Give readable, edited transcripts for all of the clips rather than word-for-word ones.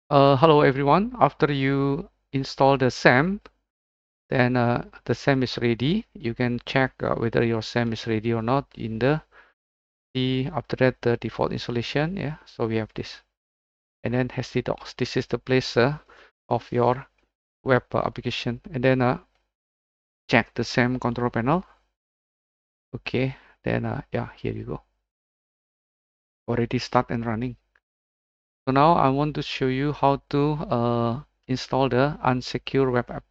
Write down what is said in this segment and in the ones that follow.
Hello everyone. After you install the SAM, then the SAM is ready. You can check whether your SAM is ready or not in the after that the default installation. Yeah, so we have this, and then htdocs. This is the place of your web application, and then check the SAM control panel. Okay, then yeah, here you go. Already start and running. So now I want to show you how to install the unsecure web app.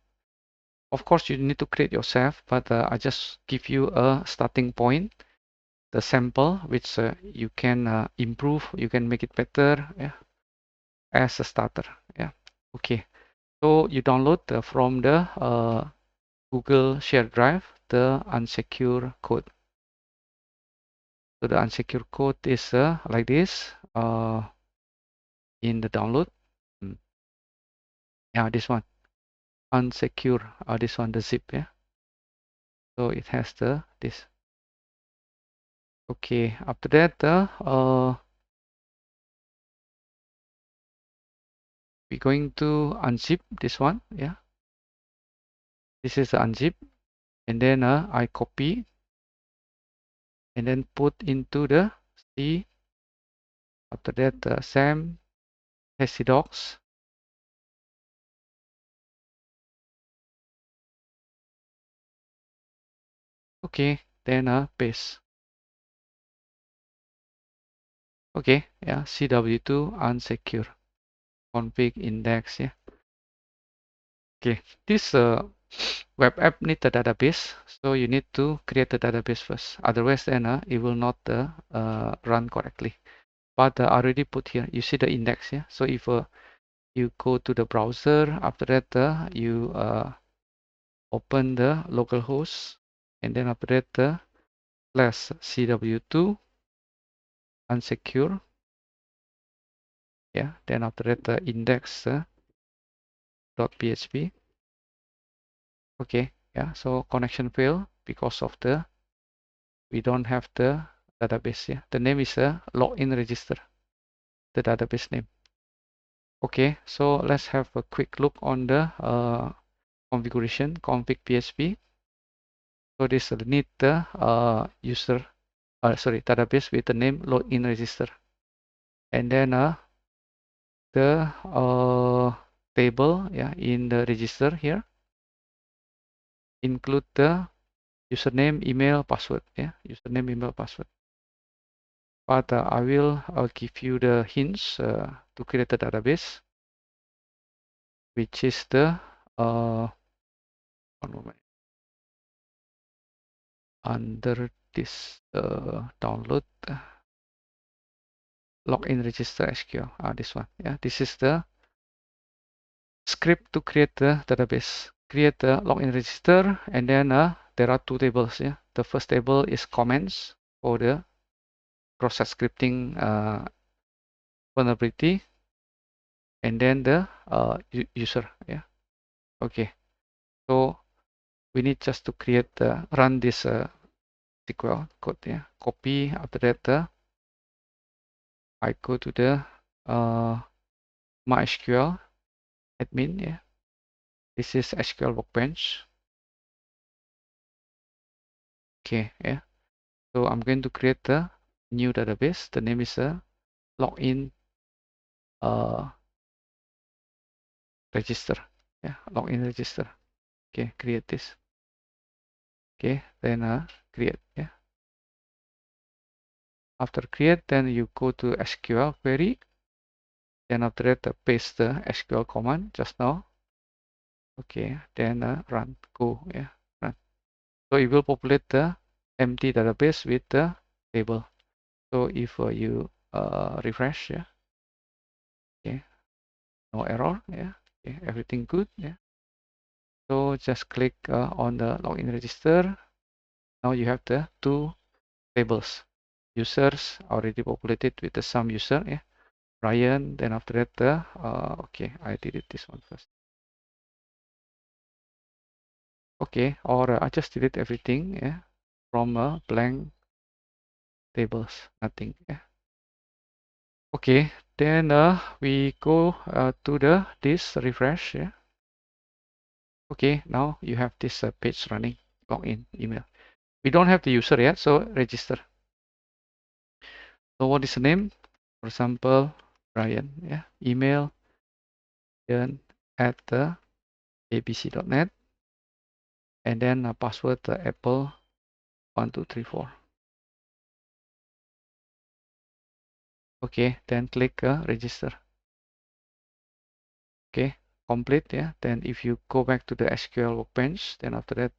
Of course, you need to create yourself, but I just give you a starting point, the sample, which you can improve, you can make it better, yeah, as a starter. Yeah. Okay. So you download from the Google Shared Drive the unsecure code. So the unsecure code is like this in the download. Mm. Yeah, this one unsecure. This one the zip. Yeah. So it has the this. Okay. After that, we're going to unzip this one. Yeah, this is the unzip, and then I copy and then put into the C. After that, SAM htdocs. Okay, then paste. Okay, yeah, CW2 unsecure config index. Yeah. Okay, this web app need a database, so you need to create a database first. Otherwise, then it will not run correctly. But I already put here. You see the index. Yeah. So if you go to the browser, after that you open the localhost, and then after that /cw2 unsecure. Yeah. Then after that index .php. Okay. Yeah. So connection fail because of we don't have the database. Yeah. The name is login register, the database name. Okay. So let's have a quick look on the configuration config php. So this need the database with the name login register, and then the table, yeah, in the register here include the username, email, password. Yeah, username, email, password. But I will give you the hints to create a database, which is the one moment, under this download login register SQL. This one. Yeah, this is the script to create the database. Create the login register, and then there are two tables. Yeah, the first table is comments for the process scripting vulnerability, and then the user. Yeah. Okay. So we need just to create run this SQL code. Yeah. Copy. After that, I go to the MySQL admin. Yeah. This is SQL Workbench. Okay. Yeah. So I'm going to create the new database. The name is login register. Yeah, login register. Okay, create this. Okay, then create. Yeah. After create, then you go to SQL query. Then after that, paste the SQL command just now. Okay, then run. Go. Yeah, run. So it will populate the empty database with the table. So if you refresh, yeah, okay, no error. Yeah, okay, everything good. Yeah. So just click on the login register. Now you have the two tables. Users already populated with the some user. Yeah, Ryan. Then after that, okay, I delete this one first. Okay, or I just delete everything. Yeah, from blank tables, nothing. Yeah. Okay. then we go to this refresh. Yeah. Okay, now you have this page running. Login email. We don't have the user yet, so register. So what is the name? For example, Brian. Yeah. Email Brian at the abc.net, and then password Apple 1234. Okay, then click register. Okay, complete. Yeah. Then if you go back to the SQL workbench, then after that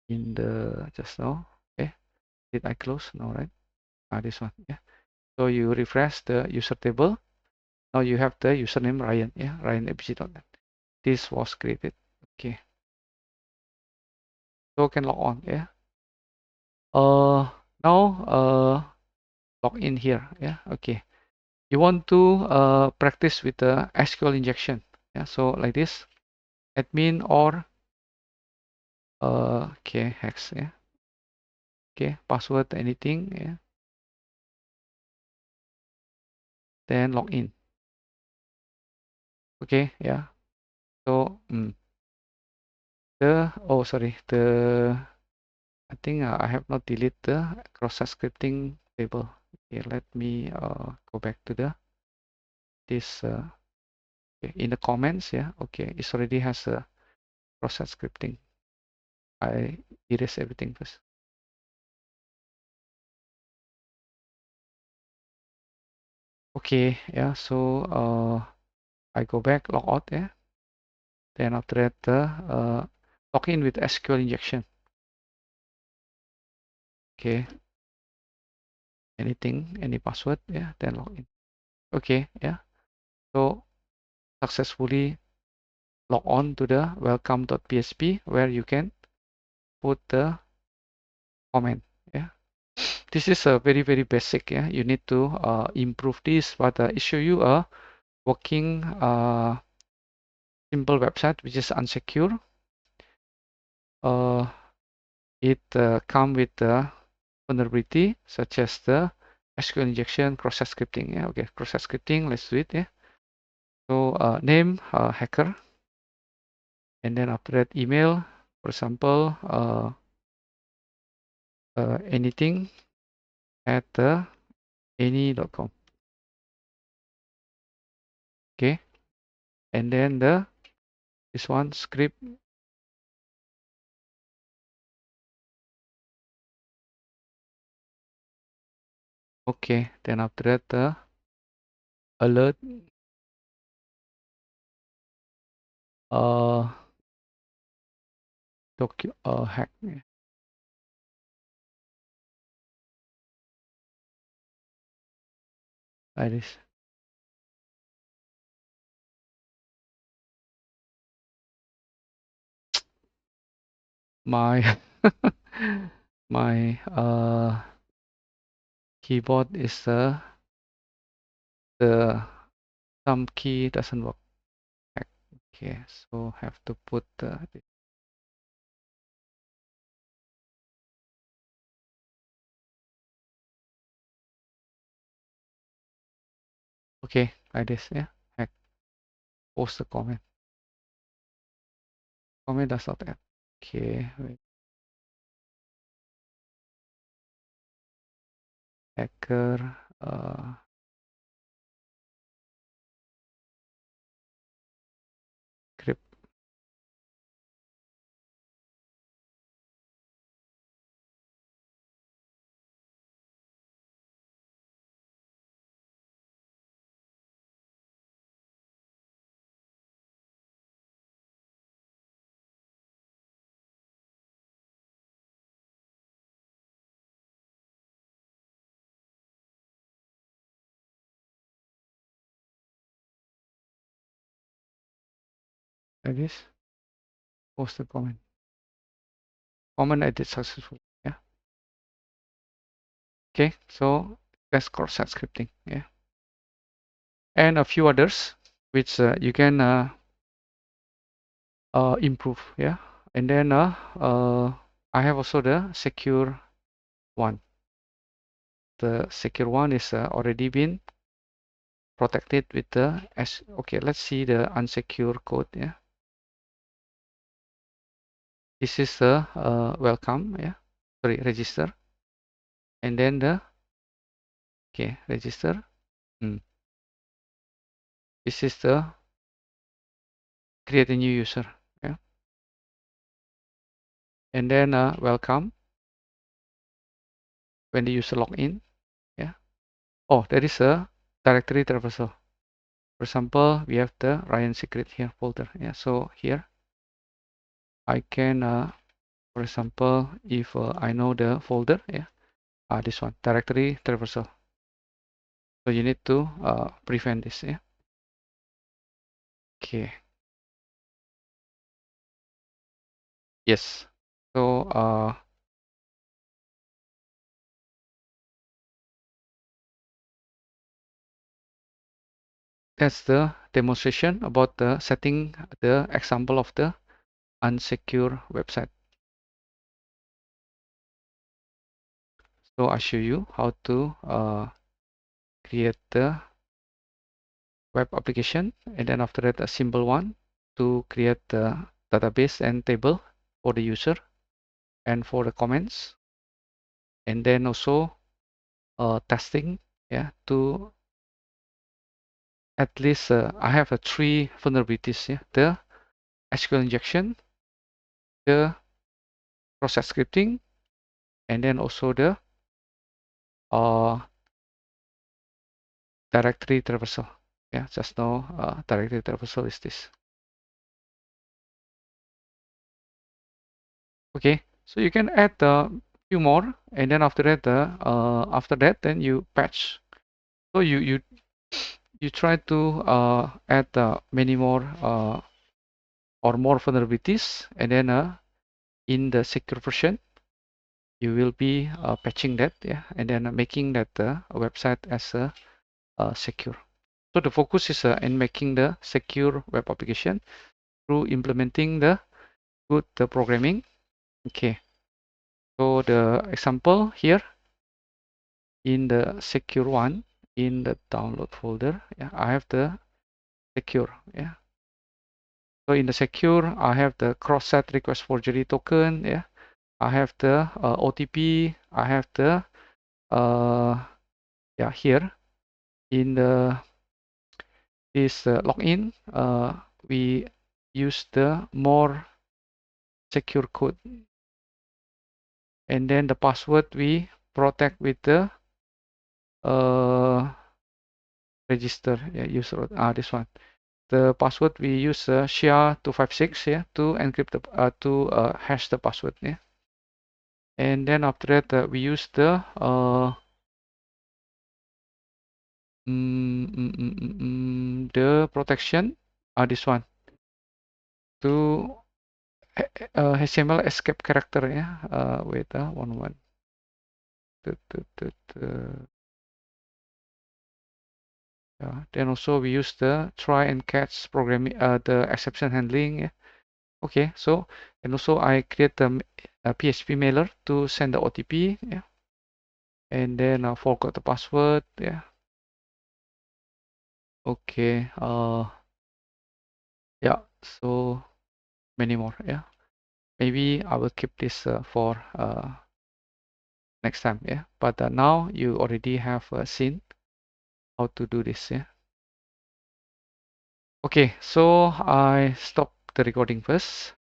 in the just now. Okay, did I close? No, right? This one. Yeah. So you refresh the user table. Now you have the username Ryan. Yeah, ryanabc.net. This was created. Okay. So can log on. Yeah. Now log in here. Yeah. Okay. You want to practice with the SQL injection. Yeah. So like this, admin or okay, hex. Yeah. Okay. Password anything. Yeah. Then log in. Okay. Yeah. So the I think I have not deleted the cross-site scripting table. Okay, let me go back to this okay, in the comments. Yeah, okay, it already has a cross-site scripting. I erase everything first. Okay, yeah. So I go back, log out. Yeah. Then after that, log in with SQL injection. Okay. Anything, any password. Yeah. Then log in. Okay. Yeah. So successfully log on to the welcome.php where you can put the comment. Yeah, this is a very basic. Yeah, you need to improve this, but it show you a working simple website which is unsecure. It come with the vulnerability such as the SQL injection, cross-site scripting. Yeah, okay, cross-site scripting. Let's do it. Yeah. So name hacker, and then after that email. For example, anything at any.com. Okay, and then this one script. Okay, then after that alert uh hack. Yeah, that is my my keyboard is the some key doesn't work. Hack. Okay, so have to put okay, like this. Yeah, hack. Post the comment. Comment does not add. Okay, wait. Hacker script. Like this. Post the comment. Comment edit successful. Yeah. Okay, so that's cross-site scripting. Yeah, and a few others which you can improve. Yeah, and then I have also the secure one. The secure one is already been protect it with the okay, let's see the unsecure code. Yeah, this is the welcome. Yeah, sorry, register, and then the okay, register. This is the create a new user. Yeah, and then welcome when the user log in. Yeah. Oh, there is a directory traversal. For example, we have the Ryan secret here folder. Yeah. So here I can, for example, if I know the folder, yeah, this one directory traversal. So you need to prevent this. Yeah. Okay. Yes. So that's the demonstration about the setting the example of the unsecure website. So I show you how to create the web application, and then after that a simple one to create the database and table for the user and for the comments, and then also testing, yeah, to at least I have a 3 vulnerabilities, yeah, the SQL injection, the process scripting, and then also the uh, directory traversal. Yeah, just now directory traversal is this. Okay, so you can add a few more, and then after that, then you patch. So you try to add many more or more vulnerabilities, and then in the secure version, you will be patching that, yeah, and then making that website as secure. So the focus is in making the secure web application through implementing the good programming. Okay, so the example here in the secure one in the download folder, yeah, I have the secure, yeah. So in the secure, I have the cross-site request forgery token, yeah. I have the OTP, I have the yeah, here in the this login, we use the more secure code, and then the password we protect with the register, yeah, user, this one. The password we use SHA-256, yeah, to encrypt the to hash the password, yeah. And then after that we use the the protection, this one, to HTML escape character, yeah. Wait, one moment. Yeah. Then also we use the try and catch programming, the exception handling, yeah. Okay, so and also I create a PHP mailer to send the OTP, yeah. And then I forgot the password, yeah. Okay, yeah, so many more, yeah. Maybe I will keep this for next time, yeah. But now you already have seen how to do this, yeah. Okay, so I stop the recording first.